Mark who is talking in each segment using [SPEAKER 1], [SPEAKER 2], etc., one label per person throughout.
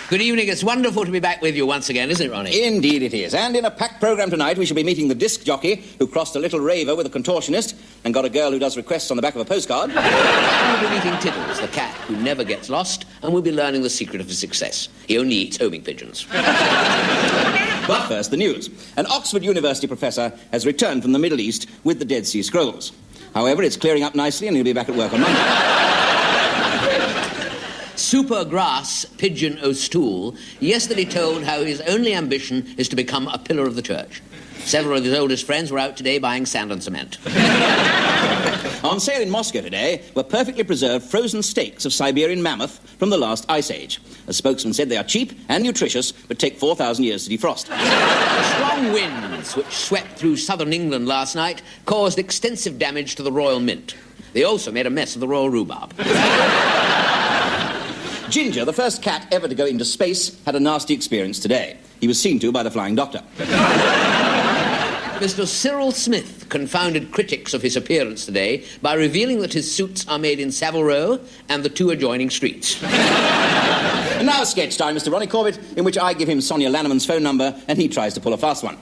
[SPEAKER 1] Good evening. It's wonderful to be back with you once again, isn't it, Ronnie?
[SPEAKER 2] Indeed it is. And in a packed programme tonight, we shall be meeting the disc jockey who crossed a little raver with a contortionist and got a girl who does requests on the back of a postcard.
[SPEAKER 1] We'll be meeting Tiddles, the cat who never gets lost, and we'll be learning the secret of his success. He only eats homing pigeons.
[SPEAKER 2] But first, the news. An Oxford University professor has returned from the Middle East with the Dead Sea Scrolls. However, it's clearing up nicely and he'll be back at work on Monday.
[SPEAKER 1] Super Grass Pigeon O'Stoole yesterday told how his only ambition is to become a pillar of the church. Several of his oldest friends were out today buying sand and cement.
[SPEAKER 2] On sale in Moscow today were perfectly preserved frozen steaks of Siberian mammoth from the last ice age. A spokesman said they are cheap and nutritious, but take 4,000 years to defrost.
[SPEAKER 1] Strong winds, which swept through southern England last night, caused extensive damage to the Royal Mint. They also made a mess of the Royal Rhubarb.
[SPEAKER 2] Ginger, the first cat ever to go into space, had a nasty experience today. He was seen to by the flying doctor.
[SPEAKER 1] Mr. Cyril Smith confounded critics of his appearance today by revealing that his suits are made in Savile Row and the two adjoining streets.
[SPEAKER 2] And now a sketch time, Mr. Ronnie Corbett, in which I give him Sonia Lanneman's phone number and he tries to pull a fast one.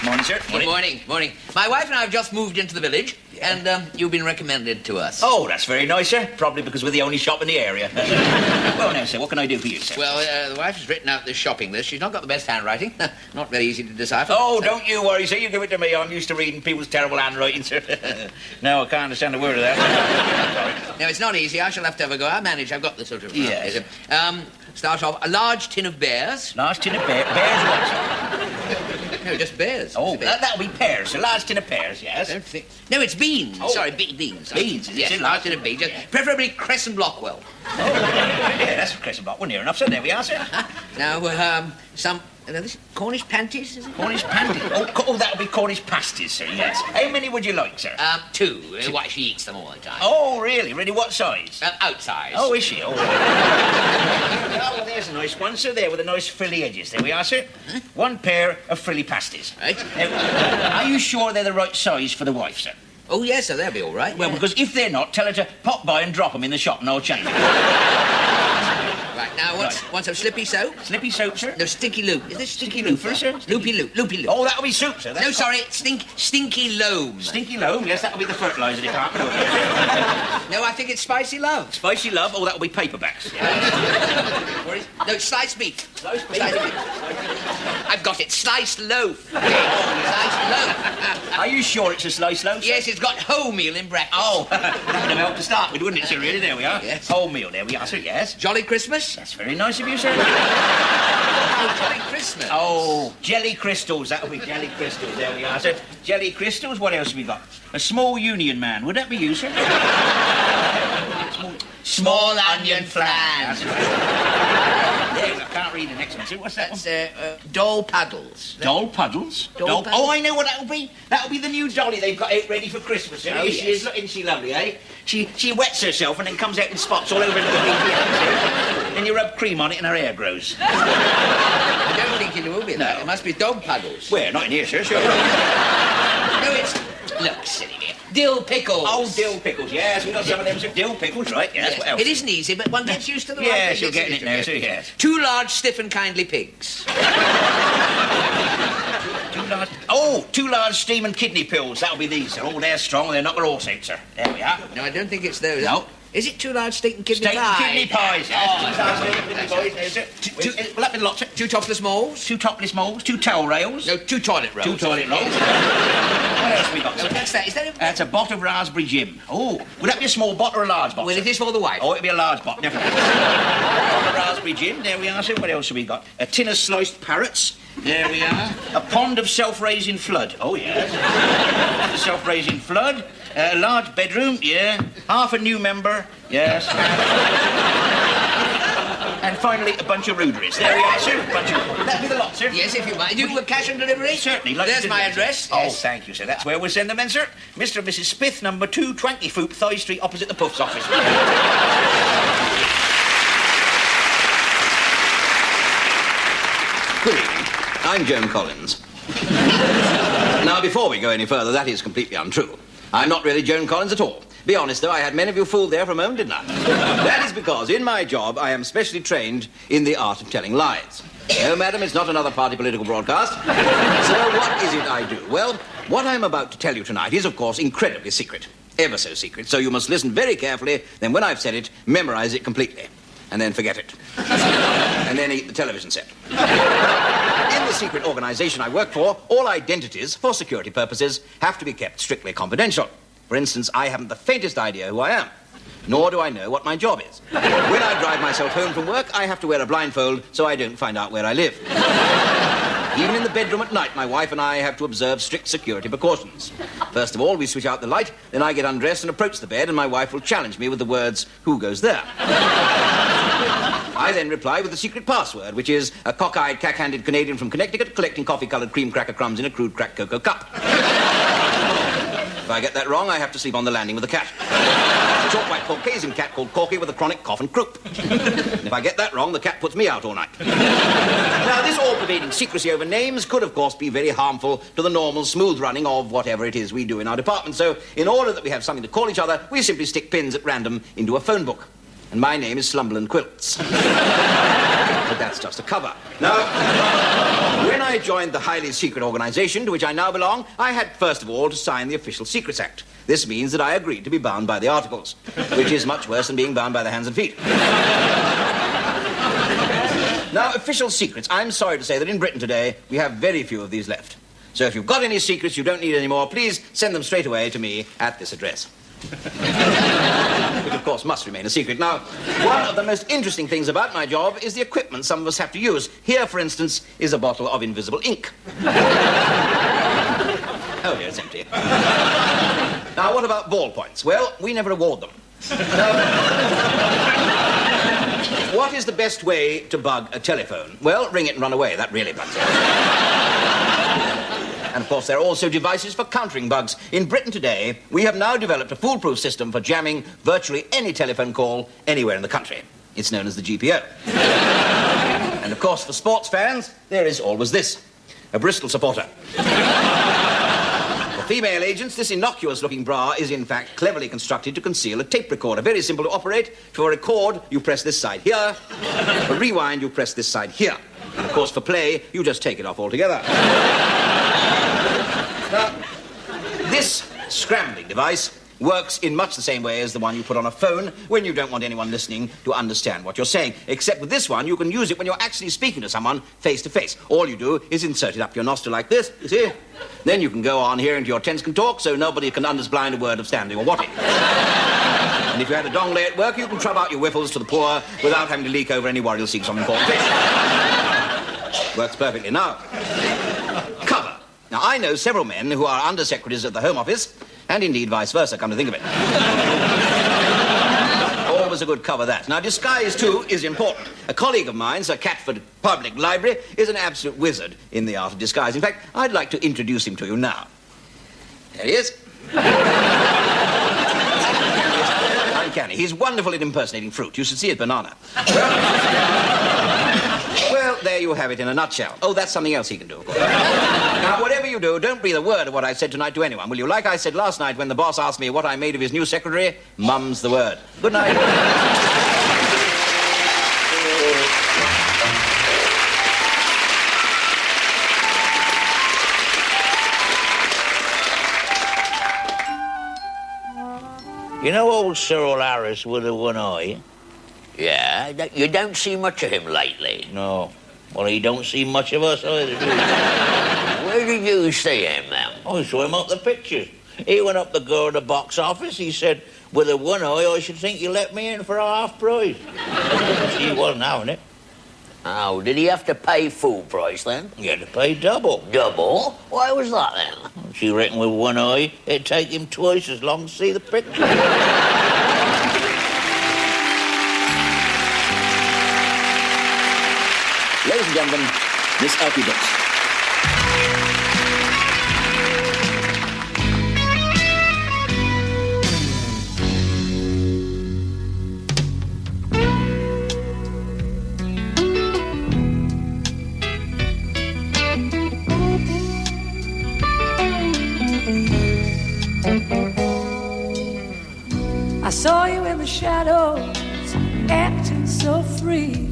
[SPEAKER 3] Morning, sir.
[SPEAKER 1] Morning. Morning. My wife and I have just moved into the village, and you've been recommended to us.
[SPEAKER 3] Oh, that's very nice, sir. Probably because we're the only shop in the area. Well, now, sir, what can I do for you, sir?
[SPEAKER 1] Well, the wife has written out this shopping list. She's not got the best handwriting. Not very easy to decipher.
[SPEAKER 3] Oh, don't you worry, sir. You give it to me. I'm used to reading people's terrible handwriting, sir. No, I can't understand a word of that.
[SPEAKER 1] No, it's not easy. I shall have to have a go. I'll manage. I've got the sort of...
[SPEAKER 3] Yes.
[SPEAKER 1] Start off, a large tin of bears.
[SPEAKER 3] Large tin of bears? Bears what, sir?
[SPEAKER 1] No, just bears.
[SPEAKER 3] Oh, that'll be pears. A large tin of pears, yes.
[SPEAKER 1] I don't think... No, it's beans.
[SPEAKER 3] Oh.
[SPEAKER 1] Sorry, beans.
[SPEAKER 3] Beans, is it?
[SPEAKER 1] Yes, large tin of beans. Yes. Preferably Crescent Blockwell.
[SPEAKER 3] Oh, yeah, that's a crescent block. Well, near enough, so there we are, sir.
[SPEAKER 1] Now, some... this Cornish panties, is it?
[SPEAKER 3] Cornish panties? Oh, that'll be Cornish pasties, sir, yes. How many would you like, sir?
[SPEAKER 1] Two. Why, she eats them all the time.
[SPEAKER 3] Oh, really? Really? What size?
[SPEAKER 1] Outsize.
[SPEAKER 3] Oh, is she? Oh, well, there's a nice one, sir, there, with the nice frilly edges. There we are, sir.
[SPEAKER 1] Huh?
[SPEAKER 3] One pair of frilly pasties.
[SPEAKER 1] Right.
[SPEAKER 3] Now, are you sure they're the right size for the wife, sir?
[SPEAKER 1] Oh, yes, sir, they'll be all right.
[SPEAKER 3] Well, because if they're not, tell her to pop by and drop them in the shop and I'll change them.
[SPEAKER 1] Right, now, want some slippy soap?
[SPEAKER 3] Slippy soap, sir?
[SPEAKER 1] No, stinky loop. Is this
[SPEAKER 3] Stinky loofah, sir?
[SPEAKER 1] Loopy loop.
[SPEAKER 3] Oh, that'll be soup, sir.
[SPEAKER 1] No, sorry, stinky loam.
[SPEAKER 3] Stinky loam? Yes, that'll be the fertiliser department.
[SPEAKER 1] No, I think it's spicy love.
[SPEAKER 3] Spicy love? Oh, that'll be paperbacks.
[SPEAKER 1] No, sliced meat.
[SPEAKER 3] Sliced meat?
[SPEAKER 1] I've got it. Sliced loaf. Sliced loaf.
[SPEAKER 3] Are you sure it's a sliced loaf, sir?
[SPEAKER 1] Yes, it's got wholemeal in brackets.
[SPEAKER 3] Oh, that would have helped to start with, wouldn't it, sir, really? There we are.
[SPEAKER 1] Yes.
[SPEAKER 3] Wholemeal, there we are, sir, yes.
[SPEAKER 1] Jolly Christmas?
[SPEAKER 3] That's very nice of you, sir.
[SPEAKER 1] Oh, Jolly Christmas.
[SPEAKER 3] Oh, jelly crystals. That'll be jelly crystals. There we are, sir. Jelly crystals. What else have we got? A small union man. Would that be you, sir?
[SPEAKER 1] Small onion flan.
[SPEAKER 3] There, I can't read the next one, sir. What's that one?
[SPEAKER 1] Doll Puddles.
[SPEAKER 3] Doll Puddles?
[SPEAKER 1] Doll Puddles.
[SPEAKER 3] Oh, I know what that'll be. That'll be the new dolly they've got out ready for Christmas. Sir.
[SPEAKER 1] Oh,
[SPEAKER 3] Yes, she
[SPEAKER 1] yes.
[SPEAKER 3] is. Isn't she lovely, eh? She wets herself and then comes out in spots all over the baby. Then you rub cream on it and her hair grows.
[SPEAKER 1] I don't think it will be that.
[SPEAKER 3] No.
[SPEAKER 1] It must be dog puddles.
[SPEAKER 3] Where? Not in here, sir. Sure.
[SPEAKER 1] No, it's... Look, silly dear. Dill pickles.
[SPEAKER 3] Oh, dill pickles. Yes, we got some of them, sir. Dill pickles, right? Yes. What else?
[SPEAKER 1] It isn't easy, but one gets used to the right
[SPEAKER 3] Yes,
[SPEAKER 1] thing,
[SPEAKER 3] you're
[SPEAKER 1] isn't
[SPEAKER 3] getting it now, sir, yes.
[SPEAKER 1] 2 large, stiff and kindly pigs.
[SPEAKER 3] Two large steam and kidney pills. That'll be these, sir. Oh, they're strong. They're not the horse out, sir. There we are.
[SPEAKER 1] No, I don't think it's those.
[SPEAKER 3] No.
[SPEAKER 1] Is it 2 large steak and kidney
[SPEAKER 3] Steak
[SPEAKER 1] pies?
[SPEAKER 3] and kidney pies, yes. 2 large steak and kidney pies, there, sir. Will that be the lot, sir?
[SPEAKER 1] 2 topless moles?
[SPEAKER 3] 2 topless moles, 2 towel rails.
[SPEAKER 1] No, 2 toilet rolls.
[SPEAKER 3] 2 toilet rolls. What else have we got,
[SPEAKER 1] No,
[SPEAKER 3] sir?
[SPEAKER 1] what's that? Is that a...
[SPEAKER 3] That's a bot of raspberry jim. Oh, would that be a small bot or a large bot?
[SPEAKER 1] Well,
[SPEAKER 3] sir?
[SPEAKER 1] it is for the wife.
[SPEAKER 3] Oh, it'll be a large bot, definitely. Bot of raspberry gin. There we are, sir. What else have we got? A tin of sliced parrots. There we are. A pond of self-raising flood. Oh, yes. Pond of self-raising flood. A large bedroom, yeah. Half a new member, yes. And finally, a bunch of ruderies. There we are, sir. A bunch of... That'll be the lot, sir.
[SPEAKER 1] Yes, if you mind. Do cash and delivery?
[SPEAKER 3] Certainly. Like
[SPEAKER 1] There's my address.
[SPEAKER 3] Oh,
[SPEAKER 1] Yes.
[SPEAKER 3] thank you, sir. That's where we'll send them then, sir. Mr. and Mrs. Smith, number 2, Twankyfoop, Thigh Street, opposite the Puff's office.
[SPEAKER 2] Good evening. I'm Joan Collins. Now, before we go any further, that is completely untrue. I'm not really Joan Collins at all. Be honest, though, I had many of you fooled there for a moment, didn't I? That is because in my job I am specially trained in the art of telling lies. No, madam, it's not another party political broadcast. So what is it I do? Well, what I'm about to tell you tonight is, of course, incredibly secret. Ever so secret. So you must listen very carefully, then when I've said it, memorize it completely. And then forget it. And then eat the television set. In the secret organization I work for, all identities, for security purposes, have to be kept strictly confidential. For instance, I haven't the faintest idea who I am. Nor do I know what my job is. When I drive myself home from work, I have to wear a blindfold so I don't find out where I live. Even in the bedroom at night, my wife and I have to observe strict security precautions. First of all, we switch out the light, then I get undressed and approach the bed, and my wife will challenge me with the words, "Who goes there?" I then reply with the secret password, which is a cockeyed, cack-handed Canadian from Connecticut collecting coffee-coloured cream cracker crumbs in a crude cracked cocoa cup. If I get that wrong, I have to sleep on the landing with a cat. A short white Caucasian cat called Corky with a chronic cough and croup. And if I get that wrong, the cat puts me out all night. Now, this all-pervading secrecy over names could, of course, be very harmful to the normal, smooth running of whatever it is we do in our department. So, in order that we have something to call each other, we simply stick pins at random into a phone book. And my name is Slumberland Quilts. But that's just a cover. Now, when I joined the highly secret organization to which I now belong, I had, first of all, to sign the Official Secrets Act. This means that I agreed to be bound by the articles, which is much worse than being bound by the hands and feet. Now, official secrets. I'm sorry to say that in Britain today, we have very few of these left. So if you've got any secrets you don't need anymore, please send them straight away to me at this address. Which, of course, must remain a secret. Now, one of the most interesting things about my job is the equipment some of us have to use. Here, for instance, is a bottle of invisible ink. Oh, dear, it's empty. Now, what about ballpoints? Well, we never award them. What is the best way to bug a telephone? Well, ring it and run away. That really bugs it. And, of course, there are also devices for countering bugs. In Britain today, we have now developed a foolproof system for jamming virtually any telephone call anywhere in the country. It's known as the GPO. And, of course, for sports fans, there is always this, a Bristol supporter. For female agents, this innocuous-looking bra is, in fact, cleverly constructed to conceal a tape recorder. Very simple to operate. For record, you press this side here. For rewind, you press this side here. And, of course, for play, you just take it off altogether. Now, this scrambling device works in much the same way as the one you put on a phone when you don't want anyone listening to understand what you're saying. Except with this one, you can use it when you're actually speaking to someone face to face. All you do is insert it up your nostril like this, you see? Then you can go on here into your tents can talk, so nobody can underblind a word of standing or watting. And if you had a long day at work, you can trub out your whiffles to the poor without having to leak over any worried secrets on important fish. Works perfectly now. Cover. Now, I know several men who are under-secretaries at the Home Office, and indeed vice versa, come to think of it. Always a good cover, that. Now, disguise, too, is important. A colleague of mine, Sir Catford Public Library, is an absolute wizard in the art of disguise. In fact, I'd like to introduce him to you now. There he is. Uncanny. He's wonderful at impersonating fruit. You should see it, banana. Well, there you have it in a nutshell. Oh, that's something else he can do, of course. Now, whatever you do, don't breathe a word of what I said tonight to anyone, will you? Like I said last night when the boss asked me what I made of his new secretary, mum's the word. Good night.
[SPEAKER 3] You know old Cyril Harris with the one eye?
[SPEAKER 1] Yeah, you don't see much of him lately.
[SPEAKER 3] No. Well, he don't see much of us either, do he?
[SPEAKER 1] Where did you see him, then?
[SPEAKER 3] I saw him up the pictures. He went up the go of the box office. He said, with a one eye, I should think you let me in for a half price. He wasn't having it.
[SPEAKER 1] Oh, did he have to pay full price, then?
[SPEAKER 3] He had to pay double.
[SPEAKER 1] Double? Why was that, then?
[SPEAKER 3] She reckoned with one eye, it'd take him twice as long to see the picture.
[SPEAKER 2] Ladies and gentlemen, Miss Elkie Brooks.
[SPEAKER 4] I saw you in the shadows, acting so free.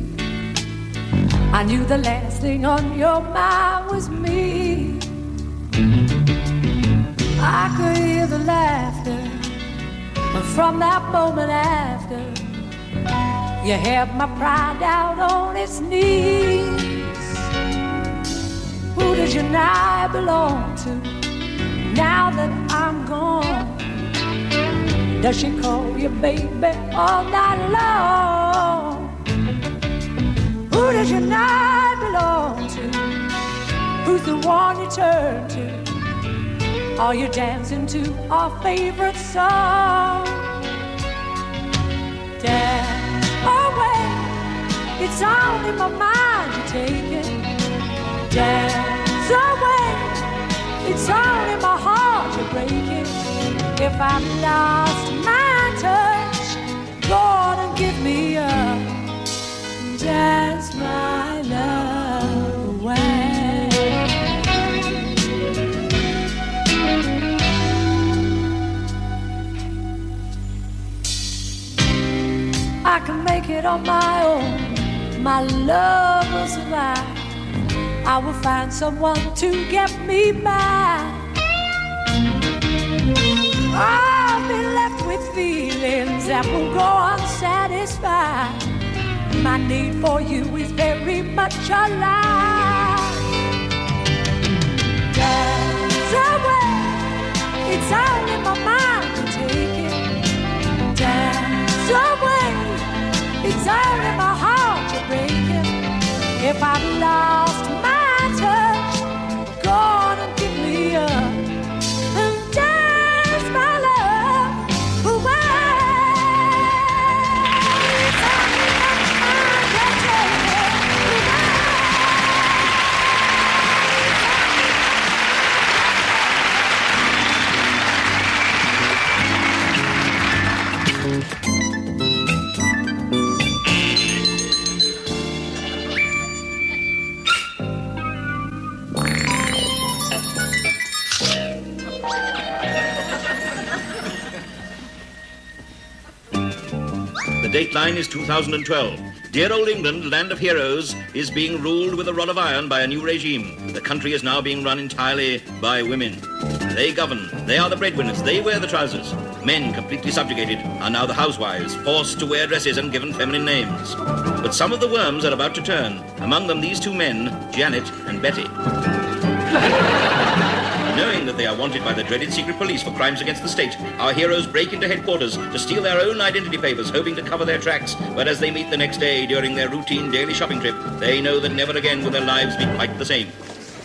[SPEAKER 4] I knew the last thing on your mind was me. I could hear the laughter, but from that moment after, you had my pride out on its knees. Who does your night belong to now that I'm gone? Does she call you baby all night long? Who does your night belong to? Who's the one you turn to? Are you dancing to our favorite song? Dance away, it's only my mind you're taking. Dance away, it's only my heart you're breaking. If I've lost my touch, go on and give me up. Dance my love away. I can make it on my own. My love will survive. I will find someone to get me by. I'll be left with feelings that will go unsatisfied. My need for you is very much alive. Dance away, it's only my mind to take it. Dance away, it's only my heart to break it. If I've lost my touch, go on and give me up. And dance my love away.
[SPEAKER 3] The dateline is 2012. Dear old England, land of heroes, is being ruled with a rod of iron by a new regime. The country is now being run entirely by women. They govern. They are the breadwinners. They wear the trousers. Men, completely subjugated, are now the housewives, forced to wear dresses and given feminine names. But some of the worms are about to turn. Among them, these two men, Janet and Betty. Knowing that they are wanted by the dreaded secret police for crimes against the state, our heroes break into headquarters to steal their own identity papers, hoping to cover their tracks. But as they meet the next day during their routine daily shopping trip, they know that never again will their lives be quite the same.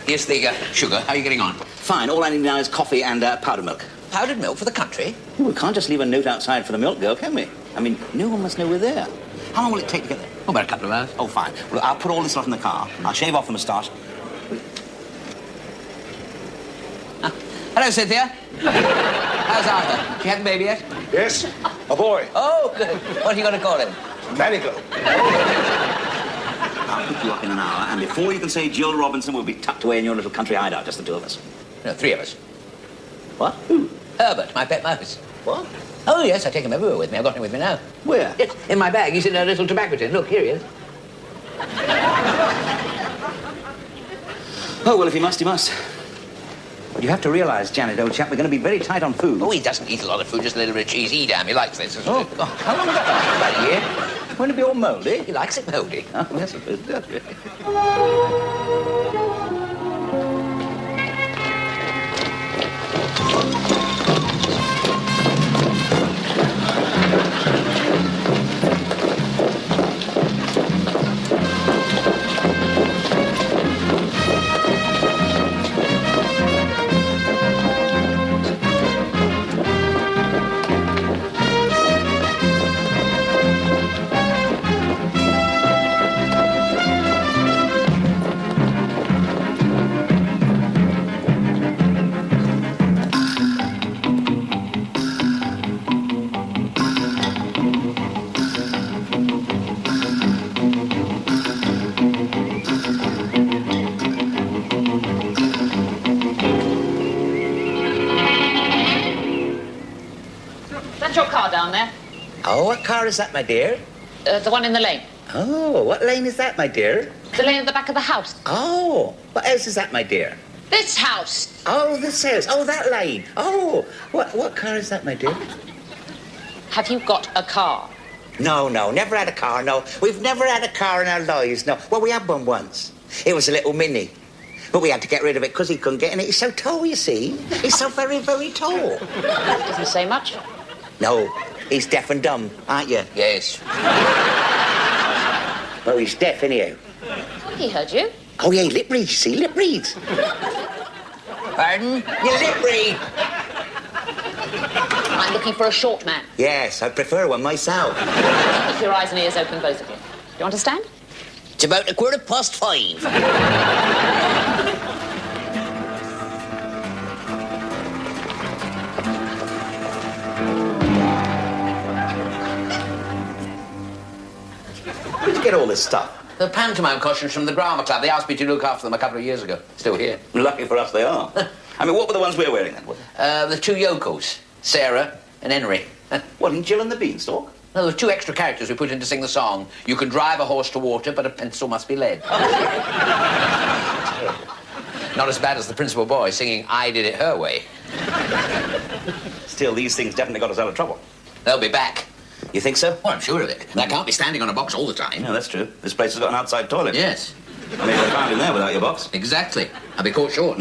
[SPEAKER 1] Here's the sugar. How are you getting on?
[SPEAKER 2] Fine. All I need now is coffee and powdered milk.
[SPEAKER 1] Powdered milk for the country?
[SPEAKER 2] We can't just leave a note outside for the milk girl, can we? I mean, no one must know we're there. How long will it take to get there?
[SPEAKER 1] Oh, about a couple of hours.
[SPEAKER 2] Oh, fine. Well, I'll put all this stuff in the car. I'll shave off the moustache.
[SPEAKER 1] Hello, Cynthia. How's Arthur? She had a baby yet?
[SPEAKER 5] Yes, a boy.
[SPEAKER 1] Oh, good. What are you going to call him?
[SPEAKER 5] Manico.
[SPEAKER 2] I'll pick you up in an hour, and before you can say Jill Robinson, we'll be tucked away in your little country hideout, just the two of us.
[SPEAKER 1] No, three of us.
[SPEAKER 2] What? Who?
[SPEAKER 1] Herbert, my pet mouse.
[SPEAKER 2] What?
[SPEAKER 1] Oh, yes, I take him everywhere with me. I've got him with me now.
[SPEAKER 2] Where?
[SPEAKER 1] Yes, in my bag. He's in a little tobacco tin. Look, here he is.
[SPEAKER 2] Oh, well, if he must, he must. But you have to realise, Janet, old chap, we're going to be very tight on food.
[SPEAKER 1] Oh, he doesn't eat a lot of food, just a little bit of cheese. Edam, he likes this.
[SPEAKER 2] Oh, how long has that lasted? About a year? Won't it be all mouldy?
[SPEAKER 1] He likes it mouldy.
[SPEAKER 2] Oh, yes, it is.
[SPEAKER 6] down there.
[SPEAKER 7] Oh, what car is that, my dear?
[SPEAKER 6] The one in the lane.
[SPEAKER 7] Oh, what lane is that, my dear?
[SPEAKER 6] The lane at the back of the house.
[SPEAKER 7] Oh, what house is that, my dear?
[SPEAKER 6] This house.
[SPEAKER 7] Oh, this house. Oh, that lane. Oh, what car is that, my dear?
[SPEAKER 6] Have you got a car?
[SPEAKER 7] No, never had a car, no. We've never had a car in our lives, no. Well, we had one once. It was a little Mini. But we had to get rid of it because he couldn't get in it. He's so tall, you see. He's so very, very tall.
[SPEAKER 6] Doesn't say much.
[SPEAKER 7] No, he's deaf and dumb, aren't you?
[SPEAKER 1] Yes.
[SPEAKER 7] Well, he's deaf, anyhow.
[SPEAKER 6] Oh, he heard you.
[SPEAKER 7] Oh, yeah, lip reads, you see, lip reads.
[SPEAKER 1] Pardon?
[SPEAKER 7] You lip read.
[SPEAKER 6] I'm looking for a short man.
[SPEAKER 7] Yes, I prefer one myself.
[SPEAKER 6] Keep your eyes and ears open, both of you. You understand?
[SPEAKER 1] It's about 5:15.
[SPEAKER 2] Where'd you get all this stuff?
[SPEAKER 1] The pantomime costumes from the drama club. They asked me to look after them a couple of years ago. Still here.
[SPEAKER 2] Lucky for us they are. I mean, what were the ones we're wearing then?
[SPEAKER 1] The two yokels, Sarah and Henry.
[SPEAKER 2] What, in Jill and the Beanstalk?
[SPEAKER 1] No, there were two extra characters we put in to sing the song. You can drive a horse to water, but a pencil must be lead. Not as bad as the principal boy singing I Did It Her Way.
[SPEAKER 2] Still, these things definitely got us out of trouble.
[SPEAKER 1] They'll be back.
[SPEAKER 2] You think so?
[SPEAKER 1] Oh, I'm sure of it. They can't be standing on a box all the time.
[SPEAKER 2] No, that's true. This place has got an outside toilet.
[SPEAKER 1] Yes.
[SPEAKER 2] I mean, they can't in there without your box.
[SPEAKER 1] Exactly. I'll be caught short.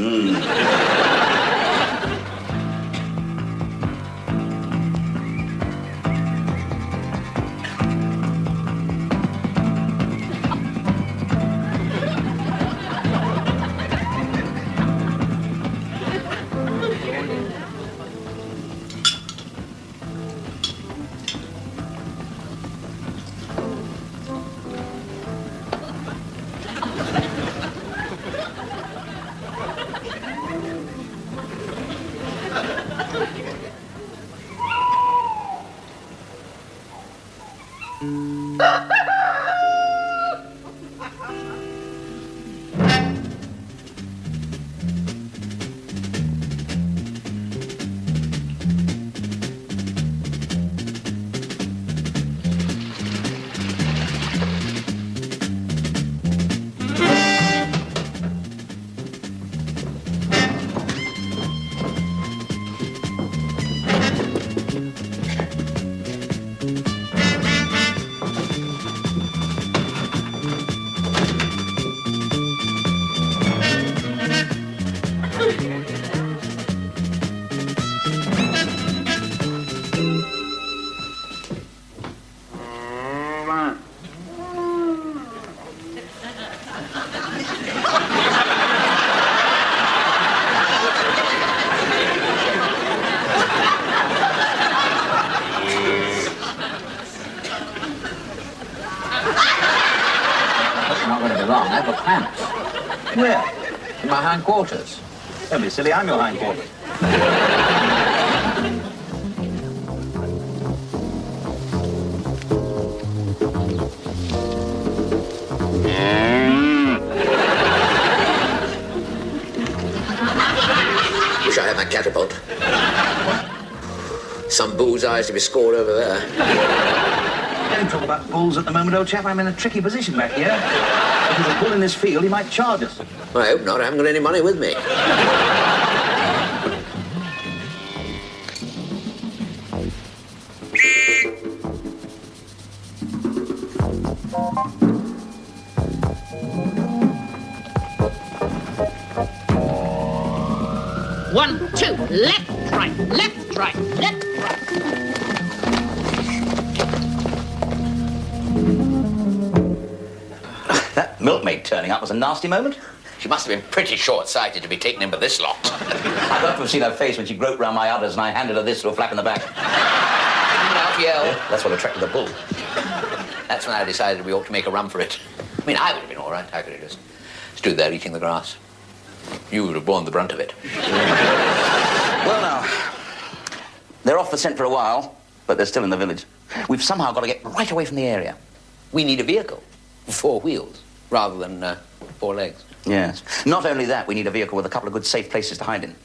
[SPEAKER 2] Where?
[SPEAKER 1] In my hindquarters.
[SPEAKER 2] Don't be silly, I'm your hindquarters.
[SPEAKER 1] Wish I had my catapult. Some bullseyes to be scored over there.
[SPEAKER 2] Don't talk about bulls at the moment, old chap. I'm in a tricky position back here. If there's a bull in this field, he might charge us.
[SPEAKER 1] I hope not. I haven't got any money with me.
[SPEAKER 6] One, two, left, right, left, right, left, right.
[SPEAKER 2] That milkmaid turning up was a nasty moment.
[SPEAKER 1] She must have been pretty short-sighted to be taken in by this lot.
[SPEAKER 2] I'd love to have seen her face when she groped round my udders and I handed her this little flap in the back.
[SPEAKER 1] Enough yell.
[SPEAKER 2] That's what attracted the bull.
[SPEAKER 1] That's when I decided we ought to make a run for it. I mean, I would have been all right. I could have just stood there eating the grass. You would have borne the brunt of it.
[SPEAKER 2] Well, now, they're off the scent for a while, but they're still in the village. We've somehow got to get right away from the area.
[SPEAKER 1] We need a vehicle. 4 wheels, rather than 4 legs.
[SPEAKER 2] Yes. Not only that, we need a vehicle with a couple of good safe places to hide in.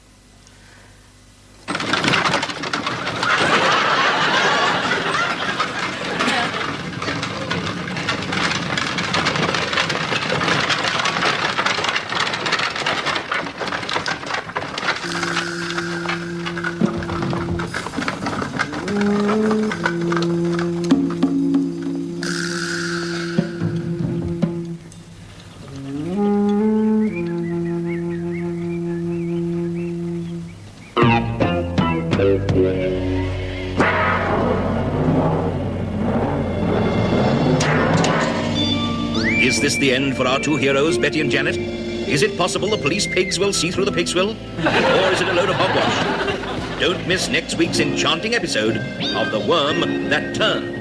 [SPEAKER 8] Is this the end for our two heroes, Betty and Janet? Is it possible the police pigs will see through the pig swill? Or is it a load of hogwash? Don't miss next week's enchanting episode of The Worm That Turned.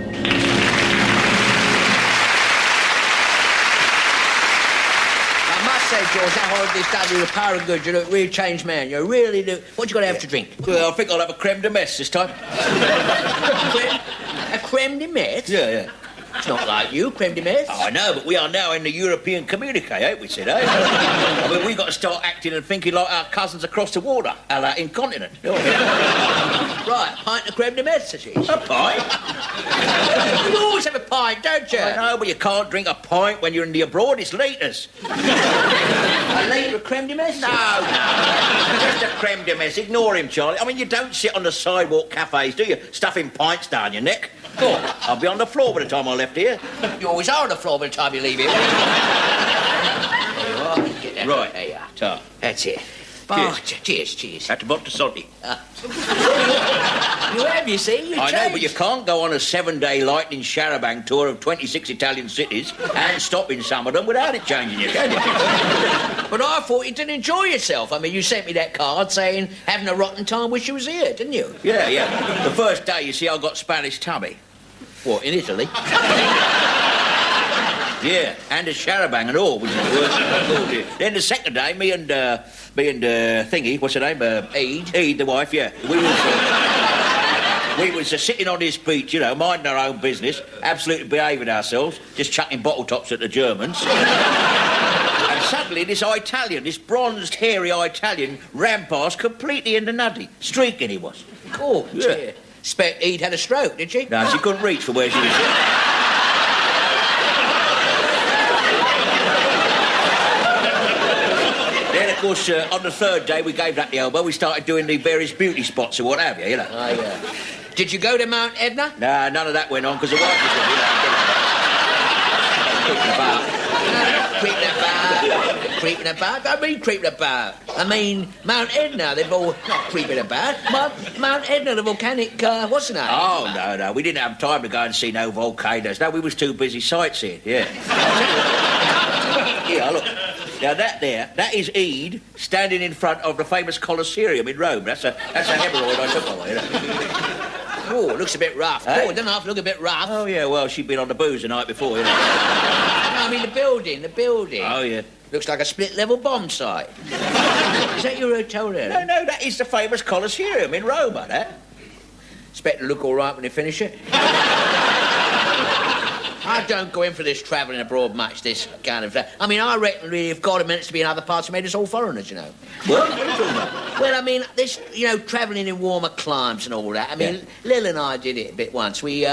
[SPEAKER 1] Say, George, that horribly study with power of good, you look really changed man. You really do. What you got to have to drink?
[SPEAKER 3] Well, I think I'll have a creme de messe this time.
[SPEAKER 1] A creme de messe?
[SPEAKER 3] Yeah.
[SPEAKER 1] It's not like you, creme de messe.
[SPEAKER 3] Oh, I know, but we are now in the European communique, ain't we, Sid, eh? I mean, we've got to start acting and thinking like our cousins across the water, a la incontinent.
[SPEAKER 1] Right, pint of creme de messe, it is.
[SPEAKER 3] A pint?
[SPEAKER 1] You always have a pint, don't you?
[SPEAKER 3] I know, but you can't drink a pint when you're in the abroad. It's litres.
[SPEAKER 1] A litre of creme de messe?
[SPEAKER 3] No. Just a creme de messe. Ignore him, Charlie. I mean, you don't sit on the sidewalk cafes, do you? Stuffing pints down your neck. Go on. I'll be on the floor by the time I left here.
[SPEAKER 1] You always are on the floor by the time you leave here. There you are. Get that.
[SPEAKER 3] Right.
[SPEAKER 1] There you are.
[SPEAKER 3] Ta.
[SPEAKER 1] That's it. Cheers.
[SPEAKER 3] At the bottom to Sonny.
[SPEAKER 1] You have, you see. You
[SPEAKER 3] I know,
[SPEAKER 1] changed.
[SPEAKER 3] but you can't go on a 7-day lightning charabanc tour of 26 Italian cities and stop in some of them without it changing you, can you?
[SPEAKER 1] But I thought you didn't enjoy yourself. I mean, you sent me that card saying having a rotten time, wish you was here, didn't you?
[SPEAKER 3] Yeah. The first day, you see, I got Spanish tummy.
[SPEAKER 1] What, in Italy?
[SPEAKER 3] Yeah, and a charabang and all, which is the worst thing I called it. Then the second day, me and Thingy, what's her name? Eid, the wife, yeah. We was sitting on this beach, you know, minding our own business, absolutely behaving ourselves, just chucking bottle tops at the Germans. And suddenly this Italian, this bronzed, hairy Italian, ran past completely in the nutty. Streaking he was.
[SPEAKER 1] Cool, yeah. Expect Eid had a stroke, did she?
[SPEAKER 3] No, she couldn't reach for where she was sitting. Of course, on the third day we gave that the elbow, we started doing the various beauty spots or what have you, know.
[SPEAKER 1] Oh, yeah. Did you go to Mount Etna?
[SPEAKER 3] Nah, none of that went on because the wife was
[SPEAKER 1] Creeping about? I mean creeping about. I mean, Mount Etna, they've all... Not creeping about. Mount Etna, the volcanic... what's the name?
[SPEAKER 3] Oh, no. We didn't have time to go and see no volcanoes. No, we was too busy sightseeing, yeah. Yeah, look. Now, that is Eid standing in front of the famous Colosseum in Rome. That's a hemorrhoid I took away,
[SPEAKER 1] Oh, it looks a bit rough.
[SPEAKER 3] Hey?
[SPEAKER 1] Oh, it doesn't half look a bit rough.
[SPEAKER 3] Oh, yeah, well, she'd been on the booze the night before,
[SPEAKER 1] No, I mean the building.
[SPEAKER 3] Oh, yeah.
[SPEAKER 1] Looks like a split-level bomb site. Is that your hotel there?
[SPEAKER 3] No, that is the famous Colosseum in Rome, that.
[SPEAKER 1] Expect to look all right when they finish it. I don't go in for this travelling abroad much, this kind of... I mean, I reckon really if God had meant us to be in other parts, he made us all foreners, you know.
[SPEAKER 3] What are you talking about?
[SPEAKER 1] Well, I mean, this, you know, travelling in warmer climes and all that. I mean, Lil and I did it a bit once. We,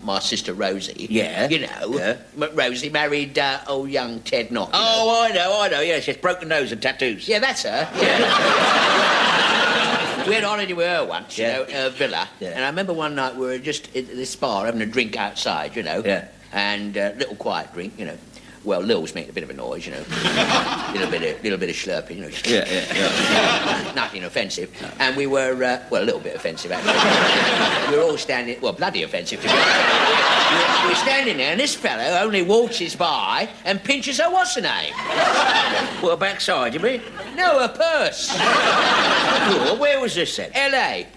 [SPEAKER 1] my sister Rosie.
[SPEAKER 3] Yeah.
[SPEAKER 1] You know.
[SPEAKER 3] Yeah.
[SPEAKER 1] Rosie married old young Ted Knott.
[SPEAKER 3] Oh, I know. Yeah, she has broken nose and tattoos.
[SPEAKER 1] Yeah, that's her. Yeah. We had holiday with her once, you know, her villa.
[SPEAKER 3] Yeah.
[SPEAKER 1] And I remember one night we were just at this bar having a drink outside, you know.
[SPEAKER 3] Yeah.
[SPEAKER 1] And a little quiet drink, you know. Well, Lil was making a bit of a noise, you know. little bit of slurping, you know.
[SPEAKER 3] Yeah.
[SPEAKER 1] Nothing offensive. And we were, a little bit offensive, actually. We were all standing... Well, bloody offensive, to be honest. We were standing there, and this fellow only waltzes by and pinches her what's-her-name.
[SPEAKER 3] Well, backside, you mean?
[SPEAKER 1] No, her purse.
[SPEAKER 3] Well, where was this then?
[SPEAKER 1] L.A.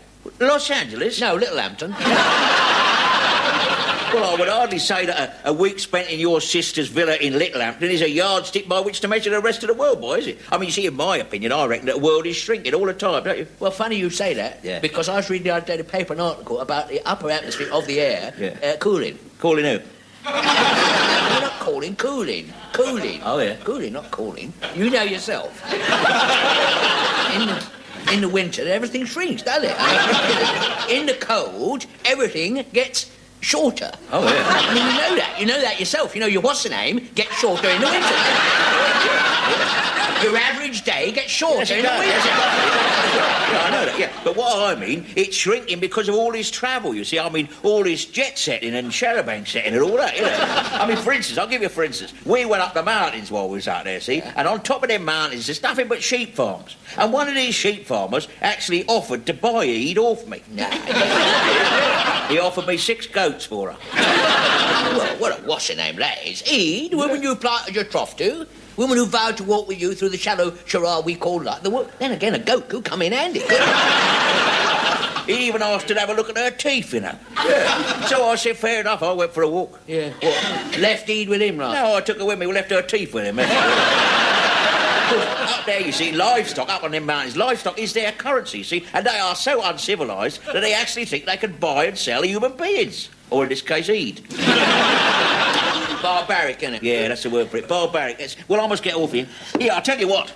[SPEAKER 3] Los Angeles?
[SPEAKER 1] No, Littlehampton.
[SPEAKER 3] Well, I would hardly say that a week spent in your sister's villa in Littlehampton is a yardstick by which to measure the rest of the world by, is it? I mean, you see, in my opinion, I reckon that the world is shrinking all the time, don't you?
[SPEAKER 1] Well, funny you say that, because I was reading the other day in the paper an article about the upper atmosphere of the air cooling.
[SPEAKER 3] Cooling who?
[SPEAKER 1] You're not cooling.
[SPEAKER 3] Oh, yeah.
[SPEAKER 1] Cooling, not cooling. You know yourself. In the winter, everything shrinks, doesn't it? I mean, in the cold, everything gets shorter.
[SPEAKER 3] Oh, yeah.
[SPEAKER 1] I mean, you know that. You know that yourself. You know your what's-her-name gets shorter in the winter. Your average day gets shorter in the winter.
[SPEAKER 3] Yeah, I know that, yeah. But what I mean, it's shrinking because of all this travel, you see. I mean, all this jet setting and charabanc setting and all that, you know. I mean, for instance, I'll give you for instance. We went up the mountains while we was out there, see? And on top of them mountains, there's nothing but sheep farms. And one of these sheep farmers actually offered to buy Eid off me.
[SPEAKER 1] No.
[SPEAKER 3] He offered me 6 goats for her.
[SPEAKER 1] Well, what's her name, lads? Eve, the woman you planted your trough to. Woman who vowed to walk with you through the shallow churra we call life. Then again, a goat could come in handy.
[SPEAKER 3] He even asked to have a look at her teeth, you know. Yeah. So I said, fair enough, I went for a walk.
[SPEAKER 1] Yeah. What? Left Eve with him, right?
[SPEAKER 3] No, I took her with me, we left her teeth with him. Up there, you see, livestock, up on them mountains, livestock is their currency, see, and they are so uncivilised that they actually think they can buy and sell human beings. Or in this case, eat.
[SPEAKER 1] Barbaric, innit?
[SPEAKER 3] Yeah, that's the word for it. Barbaric. Well, I must get off here. Yeah, I'll tell you what.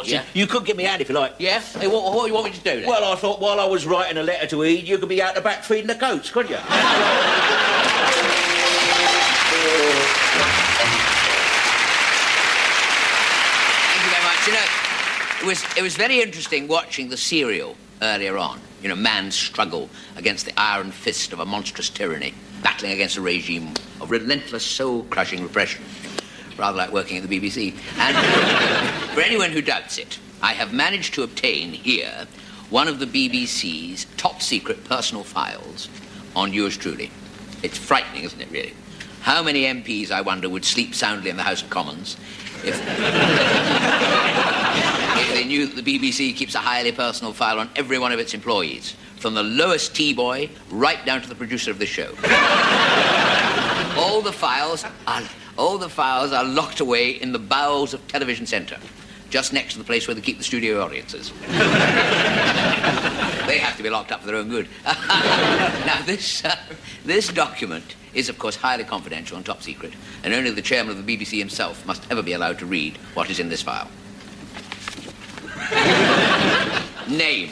[SPEAKER 1] Yeah.
[SPEAKER 3] You could give me a hand if you like.
[SPEAKER 1] Yeah? Hey, what do you want me to do then?
[SPEAKER 3] Well, I thought while I was writing a letter to Ede, you could be out the back feeding the goats, couldn't you?
[SPEAKER 1] Thank you very much. You know, it was very interesting watching the serial earlier on. You know, man's struggle against the iron fist of a monstrous tyranny, battling against a regime of relentless, soul-crushing repression. Rather like working at the BBC. And for anyone who doubts it, I have managed to obtain here one of the BBC's top-secret personal files on yours truly. It's frightening, isn't it, really? How many MPs, I wonder, would sleep soundly in the House of Commons if they knew that the BBC keeps a highly personal file on every one of its employees, from the lowest tea-boy right down to the producer of the show. All the files are locked away in the bowels of Television Centre, just next to the place where they keep the studio audiences. They have to be locked up for their own good. Now, this document is, of course, highly confidential and top secret, and only the chairman of the BBC himself must ever be allowed to read what is in this file. Name.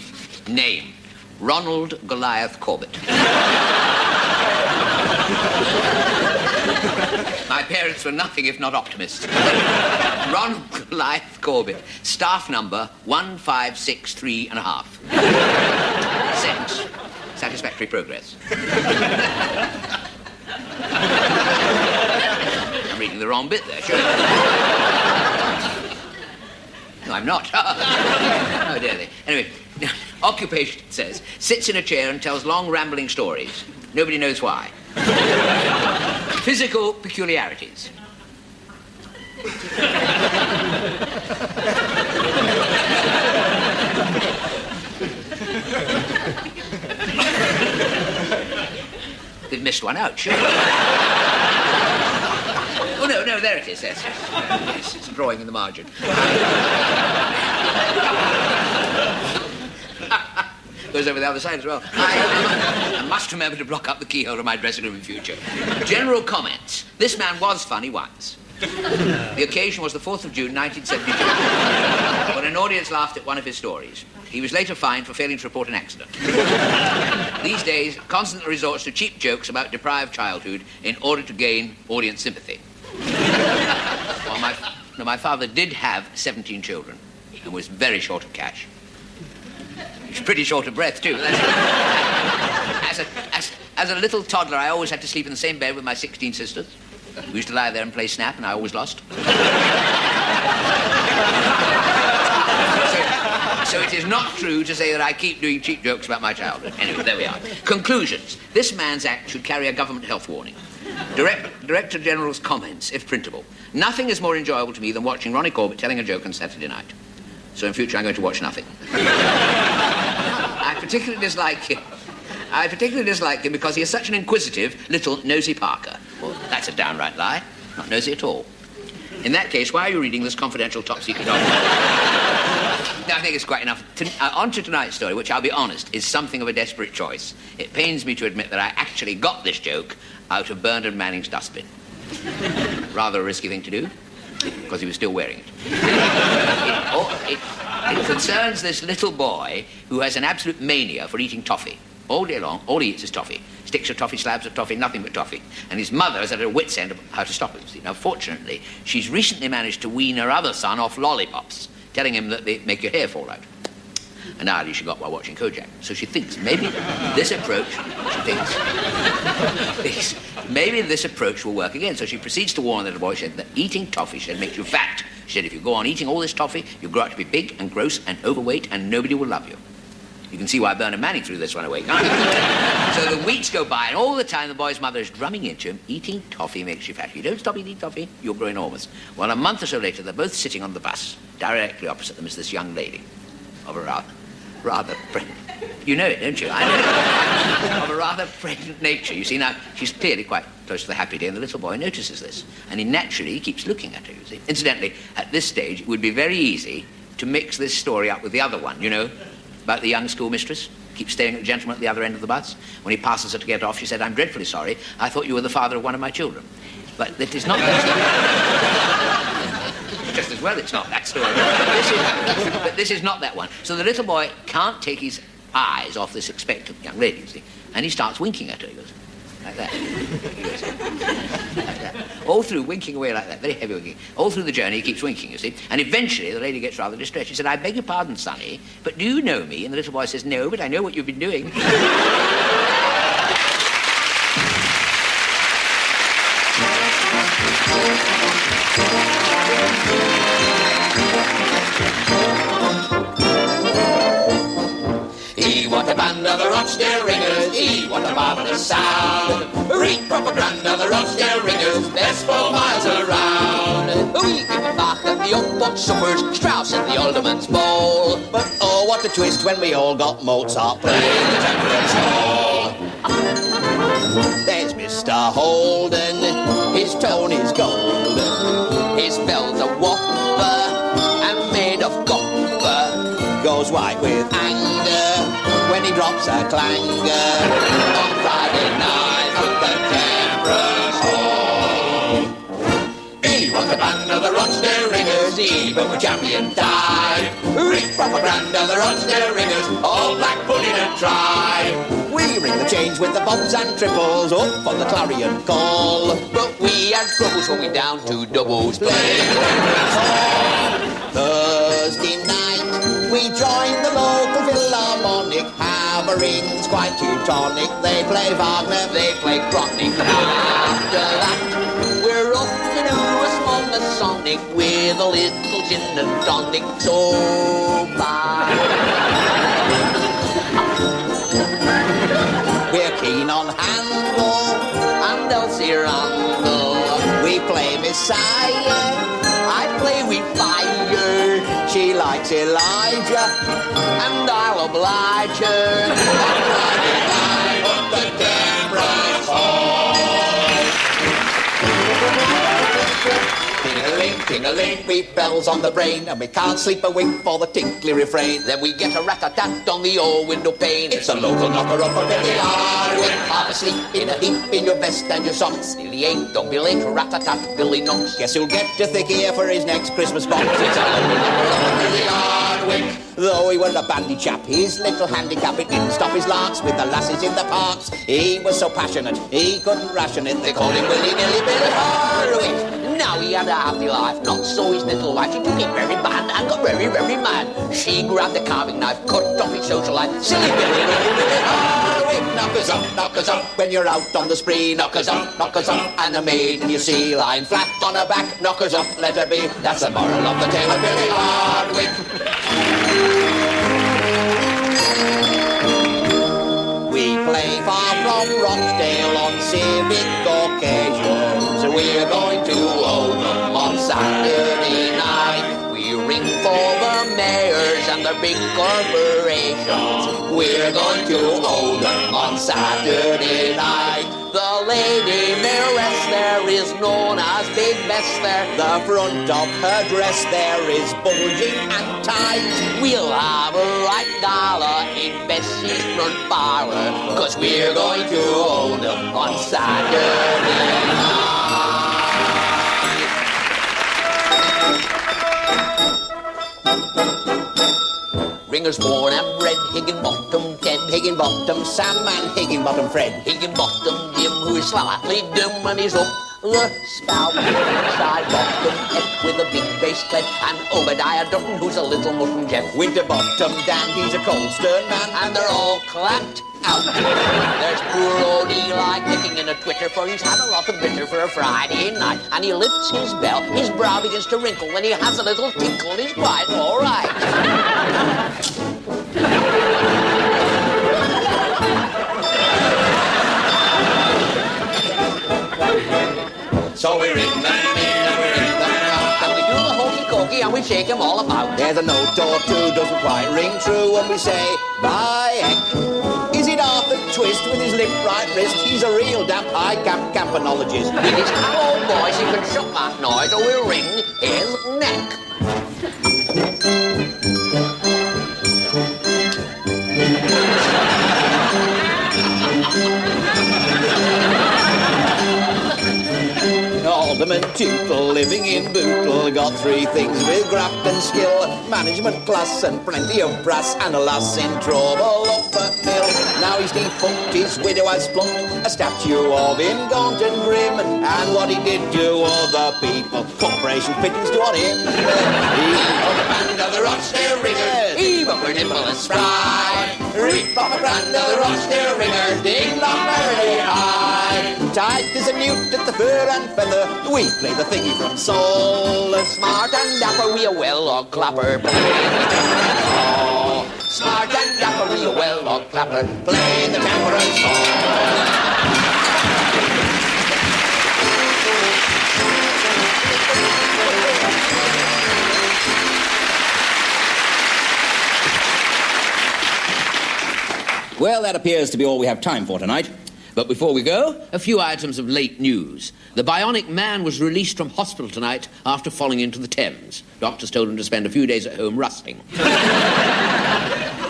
[SPEAKER 1] Ronald Goliath Corbett. My parents were nothing if not optimists. Ronald Goliath Corbett. Staff number 1563.5. Sex. Satisfactory progress. I'm reading the wrong bit there, sure. No, I'm not. Oh, dearly. Anyway, occupation, it says, sits in a chair and tells long, rambling stories. Nobody knows why. Physical peculiarities. They've missed one out, sure. Oh, no, there it is, yes. Yes, it's a drawing in the margin. Goes over the other side as well. I must remember to block up the keyhole of my dressing room in future. General comments. This man was funny once. The occasion was the 4th of June, 1972, when an audience laughed at one of his stories. He was later fined for failing to report an accident. These days, constantly resorts to cheap jokes about deprived childhood in order to gain audience sympathy. Well, my father did have 17 children and was very short of cash. He was pretty short of breath, too. As a little toddler, I always had to sleep in the same bed with my 16 sisters. We used to lie there and play snap, and I always lost. So it is not true to say that I keep doing cheap jokes about my childhood. Anyway, there we are. Conclusions. This man's act should carry a government health warning. Director General's comments, if printable. Nothing is more enjoyable to me than watching Ronnie Corbett telling a joke on Saturday night. So in future, I'm going to watch nothing. I particularly dislike him because he is such an inquisitive little nosy Parker. Well, that's a downright lie. Not nosy at all. In that case, why are you reading this confidential top-secret document? No, I think it's quite enough. On to tonight's story, which, I'll be honest, is something of a desperate choice. It pains me to admit that I actually got this joke out of Bernard Manning's dustbin. Rather a risky thing to do, because he was still wearing it. It concerns this little boy who has an absolute mania for eating toffee. All day long, all he eats is toffee. Sticks of toffee, slabs of toffee, nothing but toffee. And his mother is at her wit's end of how to stop him. See? Now, fortunately, she's recently managed to wean her other son off lollipops, telling him that they make your hair fall out. An hourly she got while watching Kojak. So she thinks maybe this approach, maybe this approach will work again. So she proceeds to warn the little boy, she said, that eating toffee, she said, makes you fat. She said, if you go on eating all this toffee, you'll grow up to be big and gross and overweight and nobody will love you. You can see why Bernard Manning threw this one away, can't you? So the weeks go by, and all the time the boy's mother is drumming into him, eating toffee makes you fat. If you don't stop eating toffee, you'll grow enormous. Well, a month or so later, they're both sitting on the bus. Directly opposite them is this young lady of a rather pregnant... You know it, don't you? I know. Of a rather pregnant nature. You see, now, she's clearly quite close to the happy day, and the little boy notices this. And he naturally keeps looking at her, you see. Incidentally, at this stage, it would be very easy to mix this story up with the other one, you know, about the young schoolmistress. Keeps staring at the gentleman at the other end of the bus. When he passes her to get off, she said, "I'm dreadfully sorry. I thought you were the father of one of my children." But that is not that story. Just as well it's not that story. But this is not that one. So the little boy can't take his eyes off this expectant young lady, you see, and he starts winking at her. He goes, like that. He goes, like that. All through, winking away like that, very heavy winking. All through the journey, he keeps winking, you see. And eventually, the lady gets rather distressed. She said, "I beg your pardon, sonny, but do you know me?" And the little boy says, "No, but I know what you've been doing."
[SPEAKER 9] What a band of the Rochdale Ringers, what a marvellous sound. Reek propaganda, the Rochdale Ringers, best 4 miles around.
[SPEAKER 10] We give Bach and the Oakport suppers, Strauss and the Alderman's Bowl.
[SPEAKER 9] But oh, what a twist when we all got Mozart playing the Temperance Hall. There's Mr. Holden, his tone is gold.
[SPEAKER 10] His bell's a whopper and made of copper.
[SPEAKER 9] Goes white with anger when he drops a clanger on Friday night at the Temperance Hall. He was the band of the Rochdale Ringers, even with champion tide. Rick propaganda, the Rochdale Ringers, all black pudding and tribe. We ring the change with the bombs and triples up on the clarion call.
[SPEAKER 10] But we had troubles when we down to doubles
[SPEAKER 9] playing the Temperance Hall. Thursday night we joined the local Philharmonic. Hammering's quite Teutonic. They play Wagner, they play Chronic.
[SPEAKER 10] After that, we're off to do a small Masonic with a little gin and tonic. So bye.
[SPEAKER 9] We're keen on Handel
[SPEAKER 10] and Elsie Randall.
[SPEAKER 9] We play Messiah, I play with fire. She likes Elijah,
[SPEAKER 10] and I'll oblige her.
[SPEAKER 9] On Friday night at the Temperance Hall. Ting-a-ling, ting-a-ling, beat bells on the brain, and we can't sleep a wink for the tinkly refrain.
[SPEAKER 10] Then we get a rat-a-tat on the old window pane.
[SPEAKER 9] It's a local knocker-up for Billy Hardwick. Half asleep in a heap in your vest and your socks.
[SPEAKER 10] Billy ain't, don't be late, rat-a-tat, Billy knocks.
[SPEAKER 9] Guess who'll get a thick ear for his next Christmas box? It's a local knocker-up for Billy Hardwick. Though he was a bandy chap, his little handicap, it didn't stop his larks with the lasses in the parks. He was so passionate, he couldn't ration it. They called him Willy-nilly Billy Hardwick.
[SPEAKER 10] Now he had a happy life, not so his little wife. She took him very bad and got very, very mad. She grabbed a carving knife, cut off his social life. Silly Billy, Billy Hardwick. Knock us up, when you're out on the spree. Knock us up, and a maiden you see lying flat on her back. Knock us up, let her be. That's the moral of the tale of Billy Hardwick. We play far from Rochdale on civic occasions. We're going to Oldham on Saturday night. We ring for the mayors and their big corporations. We're going to Oldham on Saturday night. The lady mayoress there is known as Big Bess there. The front of her dress there is bulging and tight. We'll have a right gala in Bessie's front parlour, 'cause we're going to Oldham on Saturday night. Ringers born and bred, Higginbottom Ted,
[SPEAKER 9] Higginbottom Sam and Higginbottom Fred.
[SPEAKER 10] Higginbottom Jim, who is slightly dim when he's up the spout. Side bottom Ed with a big bass clef, and Obadiah Dutton, who's a little mutton Jeff.
[SPEAKER 9] Winterbottom Dan, he's a cold stern man,
[SPEAKER 10] and they're all clapped out. There's poor old Eli kicking in a twitter, for he's had a lot of bitter for a Friday night. And he lifts his bell, his brow begins to wrinkle, when he has a little tinkle, he's quite all right.
[SPEAKER 9] So we ring them in and we ring them out.
[SPEAKER 10] And we do the hokey-cokey and we shake them all about.
[SPEAKER 2] There's a note or two doesn't quite ring true when we say, by heck. Is it Arthur Twist with his limp right wrist? He's a real damp high campanologist.
[SPEAKER 10] It is how old boys, he can shut that noise or we'll wring his neck.
[SPEAKER 2] Alderman Tootle, living in Bootle, got three things with graft and skill: management class and plenty of brass, and a lass in trouble up at mill. Now he's defunct, his widow has flunked a statue of him, gaunt and grim, and what he did to other people, corporation fittings do on him.
[SPEAKER 9] He on the band of the Rochdale Ringers,
[SPEAKER 10] Heave up her nimble and spry.
[SPEAKER 9] reap on the brand of the Rochdale Ringers, ding dong merrily high.
[SPEAKER 2] Tight as a newt at the fur and feather, we play the thingy from Soul.
[SPEAKER 10] Smart and dapper, we a well-log clapper. Oh, smart and dapper, we a well-log clapper.
[SPEAKER 9] Play the temperance song.
[SPEAKER 2] Well, that appears to be all we have time for tonight.
[SPEAKER 1] But before we go, a few items of late news. The bionic man was released from hospital tonight after falling into the Thames. Doctors told him to spend a few days at home rusting.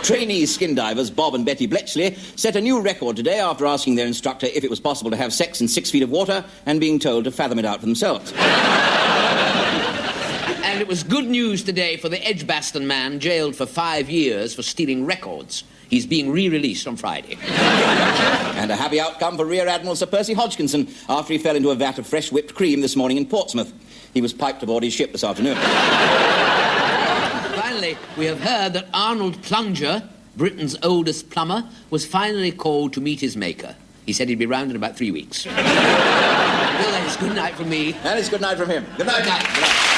[SPEAKER 2] Trainee skin divers Bob and Betty Bletchley set a new record today after asking their instructor if it was possible to have sex in 6 feet of water and being told to fathom it out for themselves.
[SPEAKER 1] And it was good news today for the Edgbaston man jailed for 5 years for stealing records. He's being re-released on Friday.
[SPEAKER 2] And a happy outcome for Rear Admiral Sir Percy Hodgkinson after he fell into a vat of fresh whipped cream this morning in Portsmouth. He was piped aboard his ship this afternoon.
[SPEAKER 1] Finally, we have heard that Arnold Plunger, Britain's oldest plumber, was finally called to meet his maker. He said he'd be round in about 3 weeks. Well, then, it's good night from me.
[SPEAKER 2] And it's good night from him. Good night.
[SPEAKER 1] Good night.